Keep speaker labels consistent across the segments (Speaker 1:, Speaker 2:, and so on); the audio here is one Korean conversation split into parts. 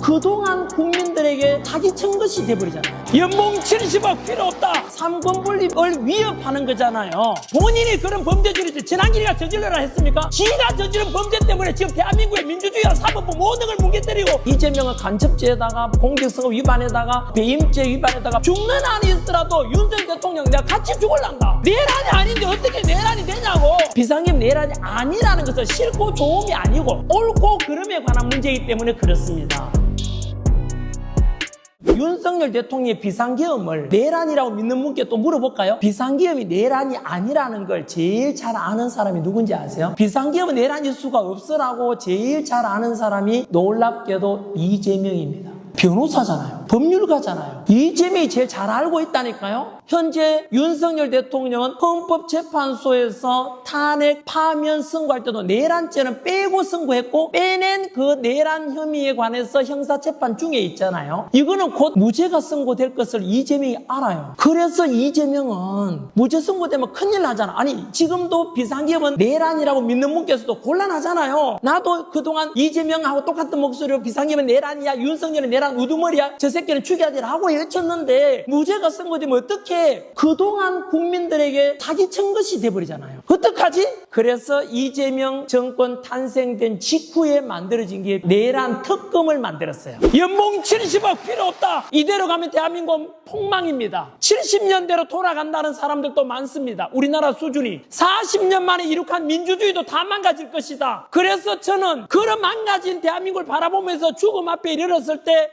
Speaker 1: 그동안 국민들에게 사기친 것이 돼버리잖아요. 연봉 70억 필요 없다. 삼권 분립을 위협하는 거잖아요. 본인이 그런 범죄들이 지난길이가 저질러라 했습니까? 지가 저지른 범죄 때문에 지금 대한민국의 민주주의와 사법부 모든 걸 뭉개뜨리고 이재명은 간첩죄에다가 공직선거 위반에다가 배임죄 위반에다가 죽는 안이 있더라도 윤석열 대통령 내가 같이 죽을란다. 내란이 아닌데 어떻게 내란이 되냐고. 비상계엄 내란이 아니라는 것은 싫고 좋음이 아니고 옳고 그름에 관한 문제이기 때문에 그렇습니다. 윤석열 대통령의 비상계엄을 내란이라고 믿는 분께 또 물어볼까요? 비상계엄이 내란이 아니라는 걸 제일 잘 아는 사람이 누군지 아세요? 비상계엄은 내란일 수가 없으라고 제일 잘 아는 사람이 놀랍게도 이재명입니다. 변호사잖아요. 법률가잖아요. 이재명이 제일 잘 알고 있다니까요. 현재 윤석열 대통령은 헌법재판소에서 탄핵 파면 선고할 때도 내란죄는 빼고 선고했고 빼낸 그 내란 혐의에 관해서 형사재판 중에 있잖아요. 이거는 곧 무죄가 선고될 것을 이재명이 알아요. 그래서 이재명은 무죄 선고되면 큰일 나잖아. 아니 지금도 비상계엄은 내란이라고 믿는 분께서도 곤란하잖아요. 나도 그동안 이재명하고 똑같은 목소리로 비상계엄은 내란이야, 윤석열은 내란 우두머리야, 저 새끼는 죽여야 되라 하고 외쳤는데 무죄가 선고되면 어떡해. 그동안 국민들에게 사기친 것이 돼버리잖아요. 어떡하지? 그래서 이재명 정권 탄생된 직후에 만들어진 게 내란 특검을 만들었어요. 연봉 70억 필요 없다. 이대로 가면 대한민국은 폭망입니다. 70년대로 돌아간다는 사람들도 많습니다. 우리나라 수준이 40년 만에 이룩한 민주주의도 다 망가질 것이다. 그래서 저는 그런 망가진 대한민국을 바라보면서 죽음 앞에 이르렀을 때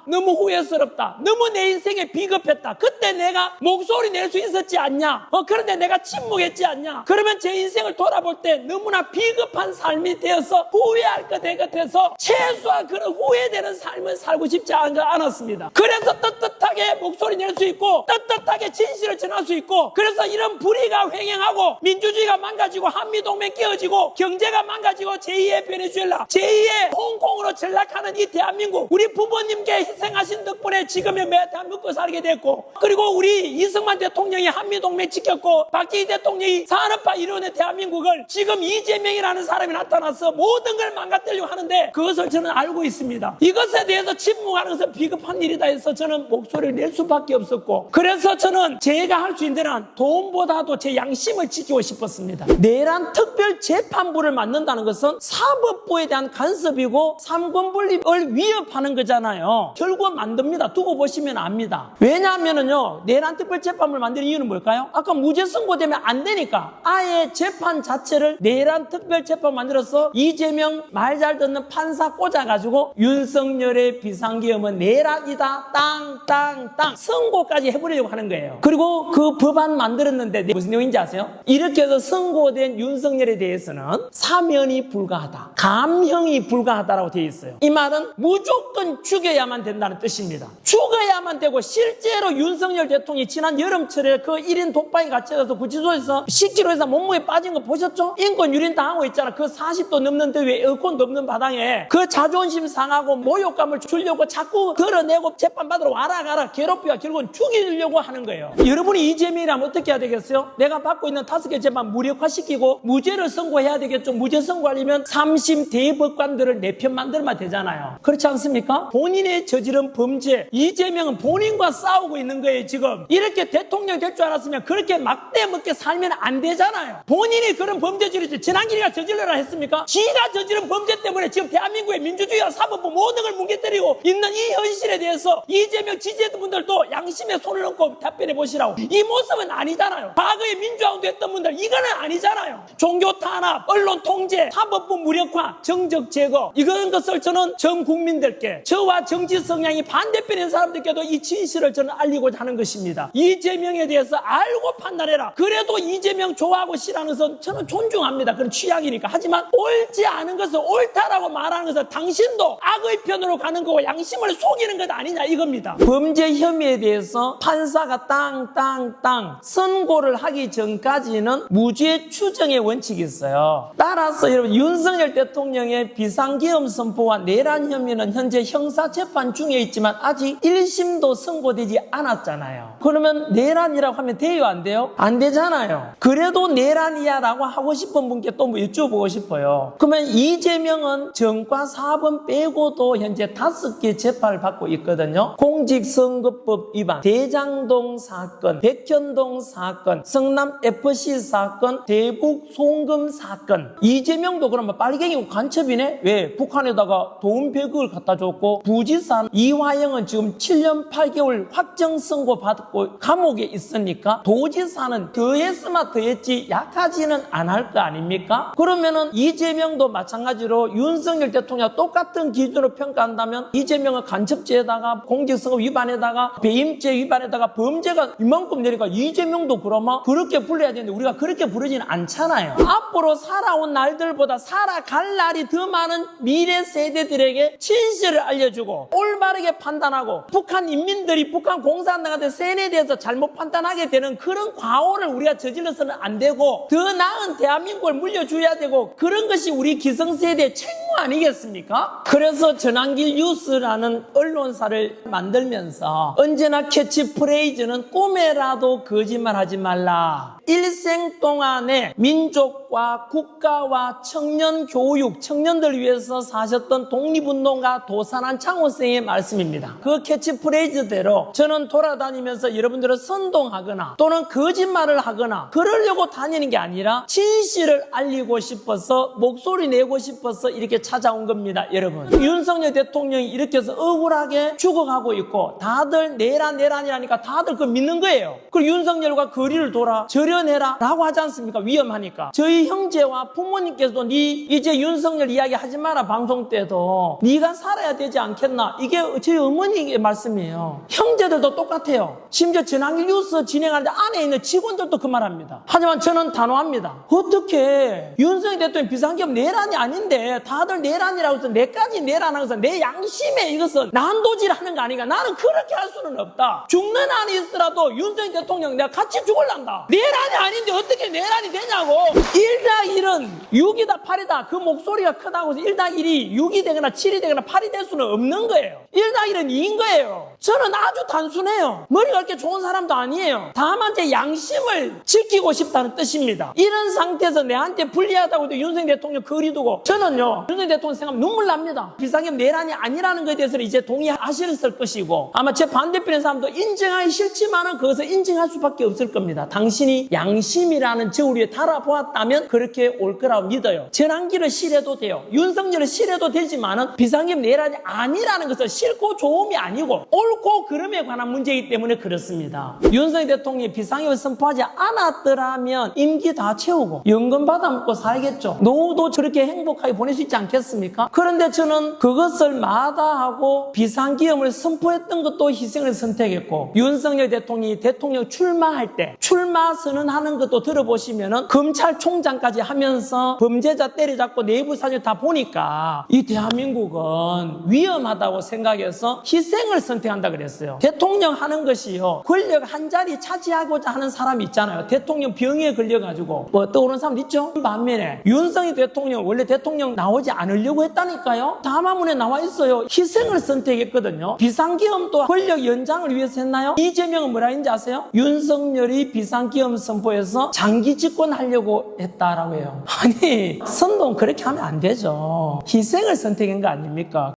Speaker 1: 너무 후회스럽다. 너무 내 인생에 비겁했다. 그때 내가 목소리 낼 수 있었지 않냐. 그런데 내가 침묵했지 않냐. 그러면 제 인생을 돌아볼 때 너무나 비겁한 삶이 되어서 후회할 것 같아서 최소한 그런 후회되는 삶을 살고 싶지 않았습니다. 그래서 떳떳하게 목소리 낼 수 있고 떳떳하게 진실을 전할 수 있고, 그래서 이런 불의가 횡행하고 민주주의가 망가지고 한미동맹 깨어지고 경제가 망가지고 제2의 베네수엘라, 제2의 홍콩으로 전락하는 이 대한민국, 우리 부모님께 희생하신 덕분에 지금의 대한민국을 살게 됐고, 그리고 우리 이승만 대통령이 한미동맹 지켰고 박정희 대통령이 산업화 이루어낸 대한민국을 지금 이재명이라는 사람이 나타나서 모든 걸 망가뜨리려고 하는데 그것을 저는 알고 있습니다. 이것에 대해서 침묵하는 것은 비겁한 일이다 해서 저는 목소리를 낼 수밖에 없었고, 그래서 저는 제가 할 수 있는 한 돈보다도 제 양심을 지키고 싶었습니다. 내란 특별재판부를 만든다는 것은 사법부에 대한 간섭이고 삼권 분립을 위협하는 거잖아요. 결국은 만듭니다. 두고 보시면 압니다. 왜냐하면요, 내란 특별재판부를 만드는 이유는 뭘까요? 아까 무죄 선고되면 안 되니까 아예 재판 자체를 내란 특별재판 만들어서 이재명 말 잘 듣는 판사 꽂아가지고 윤석열의 비상계엄은 내란이다 땅땅땅 선고까지 해버리려고 하는 거예요. 그리고 그 법안 만들었는데 무슨 내용인지 아세요? 이렇게 해서 선고된 윤석열에 대해서는 사면이 불가하다, 감형이 불가하다라고 되어 있어요. 이 말은 무조건 죽여야만 된다는 뜻입니다. 죽어야만 되고, 실제로 윤석열 대통령이 지난 여름철에 그 1인 독방에 갇혀서 구치소에서 10kg에서 몸무게 빠진 거 보셨죠? 인권 유린 당하고 있잖아. 그 40도 넘는 더위에 에어컨도 없는 바닥에 그 자존심 상하고 모욕감을 주려고 자꾸 드러내고 재판받으러 와라 가라 괴롭히가 결국은 죽이려고 하는 거예요. 여러분이 이재명이라면 어떻게 해야 되겠어요? 내가 받고 있는 5개 재판 무력화시키고 무죄를 선고해야 되겠죠. 무죄 선고하려면 3심 대법관들을 내 편 만들면 되잖아요. 그렇지 않습니까? 본인의 저지른 범죄, 이재명은 본인과 싸우고 있는 거예요. 지금 이렇게 대통령 될 줄 알았으면 그렇게 막대먹게 살면 안 되잖아요. 본인이 그런 범죄들이 지난길이가 저질러라 했습니까? 지가 저지른 범죄 때문에 지금 대한민국의 민주주의와 사법부 모든 걸 뭉개뜨리고 있는 이 현실에 대해서 이재명 지지했던 분들도 양심에 손을 얹고 답변해 보시라고. 이 모습은 아니잖아요. 과거에 민주화운동 했던 분들 이거는 아니잖아요. 종교 탄압, 언론 통제, 사법부 무력화, 정적 제거, 이런 것을 저는 전 국민들께, 저와 정치 성향이 반대편인 사람들께도 이 진실을 저는 알리고자 하는 것입니다. 이재명에 대해서 알고 판단해라. 그래도 이재명 좋아하고 싫어하는 것은 저는 존중합니다. 그런 취향이니까. 하지만 옳지 않은 것을 옳다라고 말하는 것은 당신도 악의 편으로 가는 거고 양심을 속이는 것 아니냐 이겁니다. 범죄 혐의에 대해서 판사가 땅땅땅 선고를 하기 전까지는 무죄 추정의 원칙이 있어요. 따라서 여러분, 윤석열 대통령의 비상계엄 선포와 내란 혐의는 현재 형사재판 중에 있지만 아직 1심도 선고되지 않았잖아요. 그러면 내란이라고 하면 돼요, 안 돼요? 안 되잖아요. 그래도 내란이야 라고 하고 싶은 분께 또 뭐 여쭤보고 싶어요. 그러면 이재명은 정과 사범 빼고도 현재 5개 재판을 받고 있거든요. 공직선거법 위반, 대장동 사건, 백현동 사건, 성남FC 사건, 대북 송금 사건. 이재명도 그러면 빨갱이고 간첩이네? 왜? 북한에다가 돈 100억을 갖다 줬고, 부지사 이화영은 지금 7년 8개월 확정 선고 받고 감옥에 있으니까 도지사는 더했으면 더했지 약하지는 안 할 거 아닙니까? 그러면은 이재명도 마찬가지로 윤석열 대통령 똑같은 기준으로 평가한다면 이재명은 간첩죄에다가 공직선거 위반에다가 배임죄 위반에다가 범죄가 이만큼 내니까 이재명도 그러면 그렇게 불러야 되는데 우리가 그렇게 부르지는 않잖아요. 앞으로 살아온 날들보다 살아갈 날이 더 많은 미래 세대들에게 진실을 알려주고 올바르게 판단하고 북한 인민들이 북한 공산당한테 세뇌돼서 잘못 판단하게 되는 그런 과오를 우리가 저질러서는 안 되고 더 나은 대한민국을 물려줘야 되고 그런 것이 우리 기성세대의 책무 아니겠습니까? 그래서 전환길 뉴스라는 언론사를 만들면서 언제나 캐치프레이즈는 꿈에라도 거짓말하지 말라. 일생 동안에 민족과 국가와 청년 교육, 청년들 위해서 사셨던 독립운동가 도산한 창호생의 말씀입니다. 그 캐치프레이즈대로 저는 돌아다니면서 여러분들을 선동하거나 또는 거짓말을 하거나 그러려고 다니는 게 아니라 진실을 알리고 싶어서 목소리 내고 싶어서 이렇게 찾아온 겁니다. 여러분, 윤석열 대통령이 이렇게 해서 억울하게 죽어가고 있고 다들 내란이라니까 다들 그거 믿는 거예요. 그리고 윤석열과 거리를 돌아 절연해라 라고 하지 않습니까? 위험하니까. 저희 형제와 부모님께서도 니 이제 윤석열 이야기 하지 마라 방송 때도 네가 살아야 되지 않겠나? 이게 저희 어머니의 말씀이에요. 형제들도 똑같아요. 심지어 전환길 뉴스 진행하는데 안에 있는 직원들도 그 말합니다. 하지만 저는 단호합니다. 어떻게 윤석열 대통령 비상기업 내란이 아닌데 다들 내란이라고 해서 내까지 내란하고 해서 내 양심에 이것은 난도질하는 거 아닌가? 나는 그렇게 할 수는 없다. 죽는 한이 있더라도 윤석열 대통령 내가 같이 죽을란다. 내란이 아닌데 어떻게 내란이 되냐고. 1+1은 6이다 8이다 그 목소리가 크다고 해서 1+1이 6이 되거나 7이 되거나 8이 될 수는 없는 거예요. 1+1은 2인 거예요. 저는 아주 단순해요. 머리가 그렇게 좋은 사람도 아니에요. 다만 제 양심을 지키고 싶다는 뜻입니다. 이런 상태에서 내한테 불리하다고 해도 윤석열 대통령 거리 두고 저는요 윤석열 대통령 생각하면 눈물 납니다. 비상기업 내란이 아니라는 것에 대해서는 이제 동의하실 것이고 아마 제 반대편의 사람도 인정하기 싫지만은 그것을 인정할 수밖에 없을 겁니다. 당신이 양심이라는 저울 위에 달아보았다면 그렇게 올 거라고 믿어요. 전환기를 실해도 돼요. 윤석열을 실해도 되지만은 비상기업 내란이 아니라는 것을 싫고 좋음이 아니고 옳고 그름에 관한 문제이기 때문에 그렇습니다. 윤석열 대통령이 비상기업을 선포하지 않았더라면 임기 다 채우고 연금 받아먹고 살겠죠. 노후도 저렇게 행복하게 보낼 수 있지 않겠습니까? 그런데 저는 그것을 마다하고 비상기업을 선포했던 것도 희생을 선택했고 윤석열 대통령이 대통령 출마할 때 출마 선언하는 것도 들어보시면은 검찰총장까지 하면서 범죄자 때려잡고 내부 사실 다 보니까 이 대한민국은 위험하다고 생각해서 희생을 선택한다 그랬어요. 대통령 하는 것이요 권력 한 자리 차지하고자 하는 사람이 있잖아요. 대통령 병에 걸려가지고 뭐 떠오르는 사람 있죠? 반면에 윤석열 대통령 원래 대통령 나오지 않으려고 했다니까요. 담화문에 나와 있어요. 희생을 선택했거든요. 비상기업도 권력 연장을 위해서 했나요? 이재명은 뭐라 했는지 아세요? 윤석열이 비상기업 선포해서 장기 집권하려고 했다라고 해요. 아니 선동 그렇게 하면 안 되죠. 희생을 선택한 거 아닙니까?